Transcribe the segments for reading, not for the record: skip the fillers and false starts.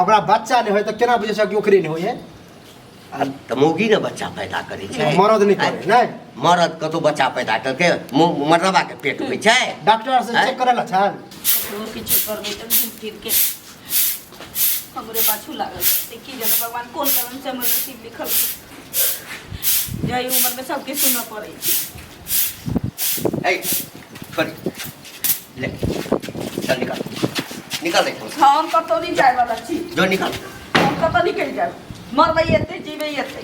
ओकरा बच्चा नहीं होय तो केना बुझे छै कि ओकरे नहीं होय है त मौगी ने बच्चा पैदा करे छै मरद नहीं करे नहीं मरद कतो बच्चा पैदा करके मरदबा के पेट होय छै डॉक्टर से चेक करला छन और किछु करबै त घूम फिर के हमरे पाछू लागल देखी जन भगवान कोन करम से हमर नसीब लिखल जय उम्र में सबके सुनना पड़े ए छोड़ ले चल निकल निकल ले हम कतो नहीं जाय वाला छी जो निकल हम कतो निकल जाय मरबै एते जीबै एते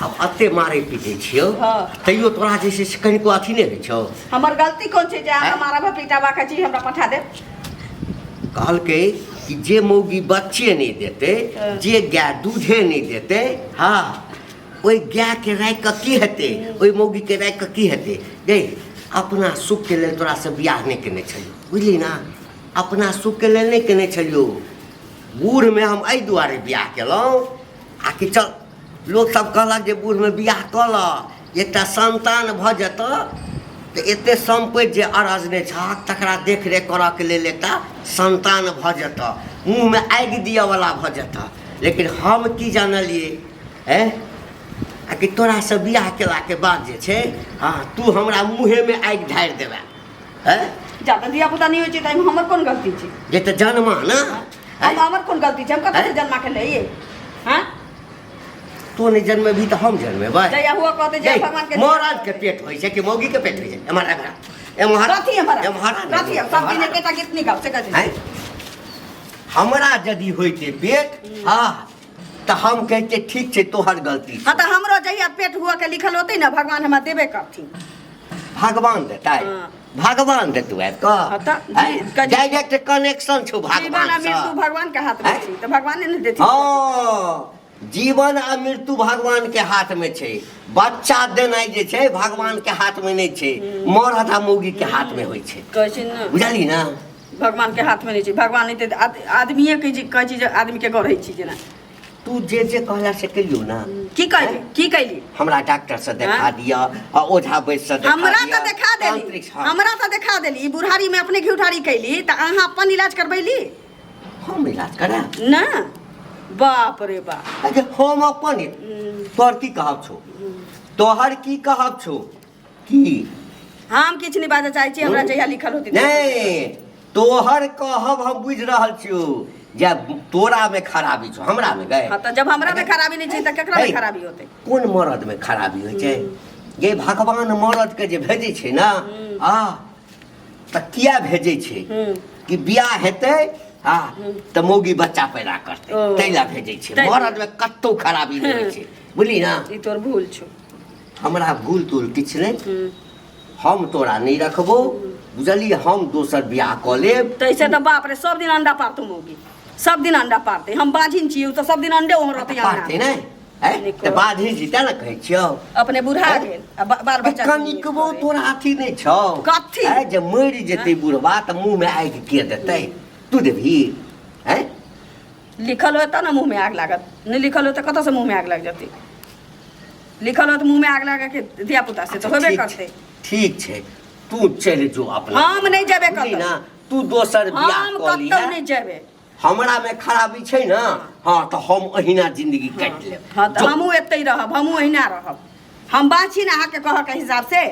अब अते मारे पीटे छियो हां तैयो तोरा जैसे कनिको अथी नहीं छौ हमर गलती कोन छै जे हमारा भपीटावा का चीज हमरा पठा दे कहल के कि जे मौगी बच्चे नहीं देते जे गाय दूधे नहीं देते हाँ ओई गाय के राख के की हेते ओई मौगी के राख के की हेते गे अपना सुख के लेल तोरा से बियाह नहीं केने छलियो बुझली ना अपना सुख के लेल नहीं केने छलियो बूढ़ में हम एहि दुआरे बियाह केलौं आ कि चल लोग सब कहलक जे बूढ़ में बियाह कल एकटा संतान भ जेत तो एते संपत्ति जे अरज नहीं छाक तकरा देख रेख करऽ के लेल एकटा संतान भ जेत मुँह में आगि दिए वाला भ जेत लेकिन हम की जानलिए हैं आ कि तोरा से बियाह केला के बाद जे छै हाँ तू हमरा मुँहे में आगि ढारि देबे हैं ज्यादा दिया पुता नहीं होय छै त हमर कोन गलती छै जे त जन्मा ना अब हमर कोन गलती छै हम कतऽ से जन्मा के लइए हां तो नहीं जन्मे भी तो हम जन्मे भाई जया हुआ कहते जय भगवान के महाराज के पेट होय छै कि मौगी के पेट होय छै हमारा कथी हमारा हमारा कथी सब दिन बेटा कितनी गाव से कहते हमरा यदि होइते पेट हाँ तो हम कहते ठीक छै तोहर गलती हाँ तो हमरो जहिया पेट हुआ के लिखल होते ना भगवान हमरा देबे करथिन भगवान देता भगवान देतु है तो डायरेक्ट कनेक्शन छौ भगवान जीवन आ मृत्यु भगवान के हाथ में छै तो भगवान ने देथिन हां जीवन आ मृत्यु भगवान के हाथ में छै बच्चा देनाइ जे छै भगवान के हाथ में नहीं छै मरद आ मौगी के हाथ में होय छै कहै छै ना बुझली ना भगवान के हाथ में नहीं छै भगवान नहीं आदमीए के कहै छै आदमी के गढ़ै छी जेना तू जे कहला से कहियो ना की कहली हमरा डॉक्टर से देखा दिया आ ओझा वैद्य से देखा हमरा दिया तो देखा देली हमरा तो देखा देली ई बुढ़ारी में अपने घिउठारी कैली त अहाँ अपन इलाज करबैली हम इलाज करा ना बाप रे बाप अरे हम अपन तोहर की कहब छौ तोहर की कहब छौ की हम किछ नहीं बाजे चाहे छी हमरा जहिया लिखल होती नहीं तोहर कहब हम बुझ रहल छियो जब तोरा में खराबी छौ हमरा में गए हां त जब हमरा में खराबी नहीं छै त केकरा में खराबी होते कोन मरद में खराबी होय छै ये भगवान मरद के जे भेजै छै ना आ त किया भेजै छै कि बियाह हेतै हाँ त मौगी बच्चा पैदा करते तैला भेजै छै मरद में कत्तो खराबी नहीं होय छै बुझली ना ई तोर भूल छौ हमरा भूल तूल किछ नहीं हम तोरा नहीं रखबो बुझली हम दोसर बियाह क लेब तैसे त बाप रे सब दिन अंडा पारतौ मौगी सब दिन अंडा पारते हम बाजिन छी तो सब दिन अंडे ओहर रहते पारते नहीं है त बाधिन जी त ना कहै छियो अपने बुढ़ा गेल बाल बच्चा कनिकबो तोरा अथी नहीं छौ कथी है जे मरि जेतै बुढ़वा त मुंह में आगि के देतै तू देबही हैं लिखल हो त ना मुंह में आग लागत नहीं लिखल हो त कत से मुंह में आग लग जाती लिखल हो त मुंह में आग लगा के दिया पुता से तो होबे करते ठीक छै तू चल जो अपना हम नहीं जेबे कत ना तू दोसर बियाह हम क ली कत नहीं जेबे हमरा में खराबी छै ना हां त हम अहिना जिंदगी काट लेब हां त हमहू एतै रहब हमहू अहिना रहब हम बाछी ना के कह के हिसाब से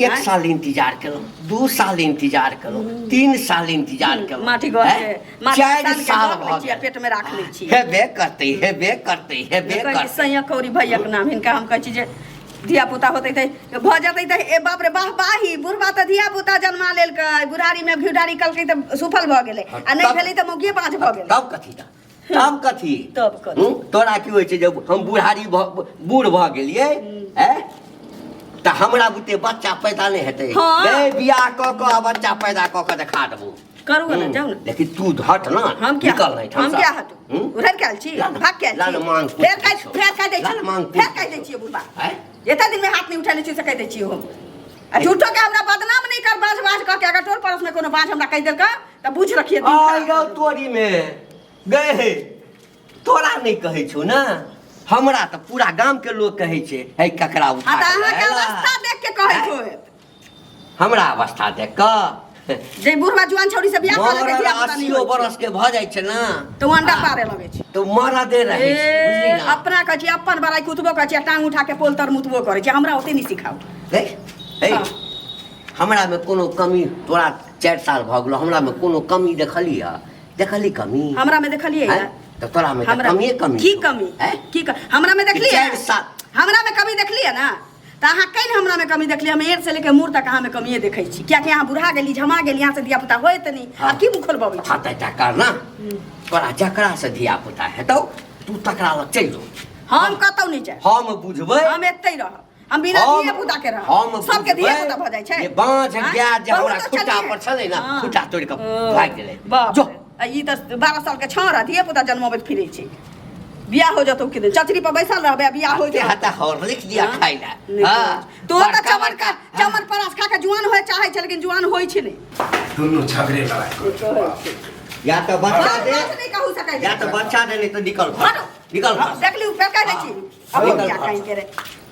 1 साल इंतजार केलौं 2 साल इंतजार केलौं 3 साल इंतजार केलौं माटी घर के 4 साल भ गए पेट में राख लै छी हेबे करते सैया कौरी भैया के नाम हिनका हम कहै छी जे धिया पुता होते थे भ जते थे ए बाप रे वाह बाही बुढ़वा त धिया पुता जन्मा लेलकै बुढ़ारी में घिउडारी कलकै त सुफल भ गेलै आ नहीं भेलै त मौगिए पाँच भ गेलै तब कथी तोरा की होय छै जब हम बुढ़ारी बूढ़ भ गेलियै हैं त हमरा बुते बच्चा पैदा नहीं हेतै बे बियाह क के बच्चा पैदा क के देखा देबो करू ना जाऊ ना लेकिन तू हट ना हम क्या निकल नहीं हम क्या हटू उधर क्या छी भाग क्या लाल मांग फेर कह दे छी बुढ़वा एता दिन में हाथ नहीं उठाने छी से कह दे छी हम आ झूठो के हमरा बदनाम नहीं कर बाज क के अगर टोल पड़ोस में कोनो बाज हमरा कह देलका त बुझ रखिए आई गौ तोरी में गए तोरा नहीं कहै छौ ना हमरा त पूरा गांव के लोग कहै छै हे ककरा उठा अहाँ के अवस्था देख के कहै छौ हमरा अवस्था देख क जे बुढ़वा जुआन छौरी से बियाह करे के धिया पुता नहीं 80 बरस के भ जाय छै ना तो अंडा पारे लगे छै तो मरा दे रहे छै बुझली ना अपना कहै छी अपन बड़ाई कुतबो कहै छी टांग उठा के पोल तर मुतबो करे छी हमरा ओते नहीं सिखाओ हे हमरा में कोनो कमी तोरा 4 साल भ गेलो हमरा में कोनो कमी देखली कमी हमरा में देखलिए तो तोरा में कमी की हमरा में देखलिए 4 साल हमरा में कमी देखलिए ना तो अहाँ कहीं हमरा में कमी देखलिए हम एर से लेके मूर तक अहाँ में कमिए देखै छी क्या कि अहाँ बुढ़ा गेली झमा गेली यहाँ से दिया पुता होय त नहीं अब की मुख खोलबबै छी हाथ ऐटा कर ना तोरा जकरा से दिया पुता हेतौ तू तकरा लग चल जो हम कतौ नहीं जाय हम बुझबै हम एतै रह हम बिना दिया पुता के रह सबके दिया पुता भ जाय छै ये बाँझ गाय जे हमरा खुटा पर छलै ना खुटा तोड़ के भाग गेलै जो ई त 12 साल के छौरा दिया पुता जन्मबैत फिरै छै बियाह हो जतौ कि चचरी पर बैसल रहबे बियाह हो जात हता और लिख दिया खाइला हां तो चमन परास खा के जुआन होय चाहे छै लेकिन जुआन होय छै नहीं दुनू झगड़े लड़ाई या तो बच्चा दे नहीं कहू सकै या तो बच्चा दे नहीं तो निकल देख ली फेर कह दै छी अब बियाह कहीं करे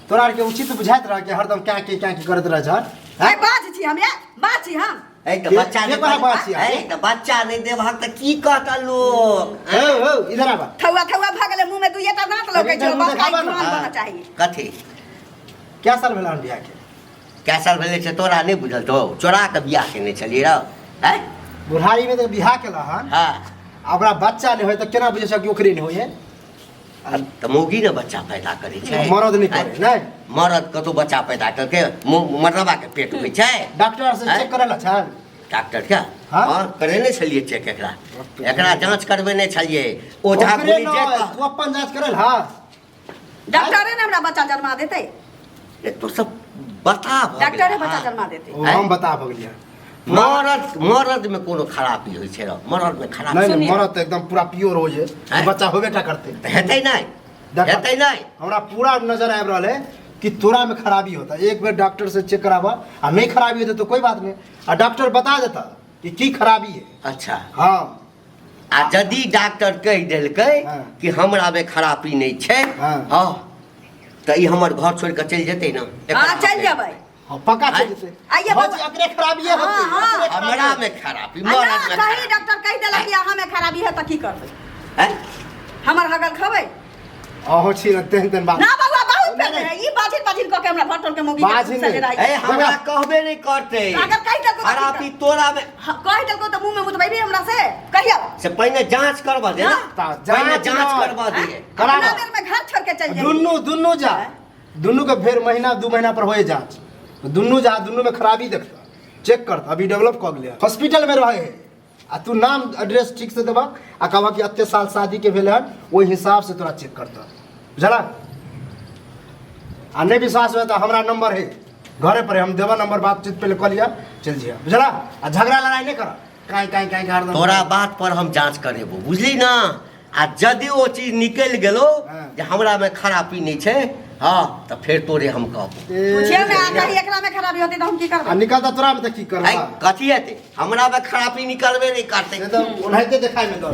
तोरा के उचित बुझाइत रह के हरदम क्या के करत रह छ ए बाज छी हम बाज छी हम ए तो बच्चा नहीं तो बच्चा नहीं देबहक त की कहता लोग हो इधर आबा थौआ भागले मुंह में दुइटा दांत लगे छै बस खाई जुआन बनना चाहिए कथी क्या साल भेल बियाह के क्या साल भेले छै तोरा नहीं बुझल तो चोरा के बियाह केने छलिए रे हैं बुढ़ारी में तो बियाह केला हन हां ओकरा बच्चा नहीं होय त केना बुझे छ कि ओकरे नहीं होय त मौगी ने बच्चा पैदा करे छै मरद नहीं करे नहीं मरद कतो बच्चा पैदा करके मरदबा के पेट होय छै डॉक्टर से चेक करेला छन डॉक्टर क्या हाँ? हां करेने छलिए चेक एकरा जांच करबेने छलिए ओझा गुनी जे तू अपन जांच करल हां डॉक्टरे ने हमरा बच्चा जन्मा देते तो सब बता डॉक्टरे बच्चा जन्मा देते हम बता भगलिया मरद में कोनो खराबी होय छै मरद में खराबी नहीं मरद एकदम पूरा प्योर हो जे बच्चा होबेटा करते हेतै नहीं हमरा पूरा नजर आब रहल है कि तोरा में खराबी होता एक बार डॉक्टर से चेक करावा आ नहीं खराबी होता तो कोई बात नहीं आ डॉक्टर बता देता कि की खराबी है अच्छा हाँ आ यदि डॉक्टर कह देलकै कि हमरा में खराबी नहीं छै हां त ई हमर घर छोड़ के चल जेतै ना हां चल जेबै पक्का चल जेतै आइए एकरे खराबी है हमरा में खराबी मरद में सही डॉक्टर कह देलक कि अहाँ में खराबी है त की करबै हैं हमर हगल खबै अहो छी न तेन बात ना बाबा बहुत पे है ई बाजिन क के हमरा भटल के मोगी बाजिन ए हमरा कहबे नहीं करते अगर कह दे तो खराबी तोरा में कह दे तो मुंह में मुतबैबे हमरा से कहियो से पहले जांच करबा दे ना पहले जांच करबा दे कराना देर में घर छोड़ के चल जाए दुन्नु जा दुन्नु के फेर महीना 2 महीना पर होए जांच दुन्नु जा दुन्नु में खराबी देखता चेक करता अभी डेवलप कर लिया हॉस्पिटल में रहे आ तू नाम एड्रेस ठीक से देबा आ कहबा कि अत्ते साल शादी के भेल हन ओई हिसाब से तोरा चेक करता बुझला आ नहीं विश्वास हुआ तो हमारा नंबर है घरे पर हम देवा नंबर बातचीत पहले कर लिया चल जिया बुझला आ झगड़ा लड़ाई नहीं करा काई हरदम तोरा बात पर हम जांच करेबो बुझली ना आ यदि वो चीज निकल गेलो जे हमरा में खराबी नहीं छै हां त फिर तोरे हम कहबो पूछिए ना अगर एकरा में खराबी होती तो हम की करबै आ निकलता तोरा में त की करबा कथी हेतै हमरा में खराबी निकलबे नहीं करते तो उन्हें देखाई में दो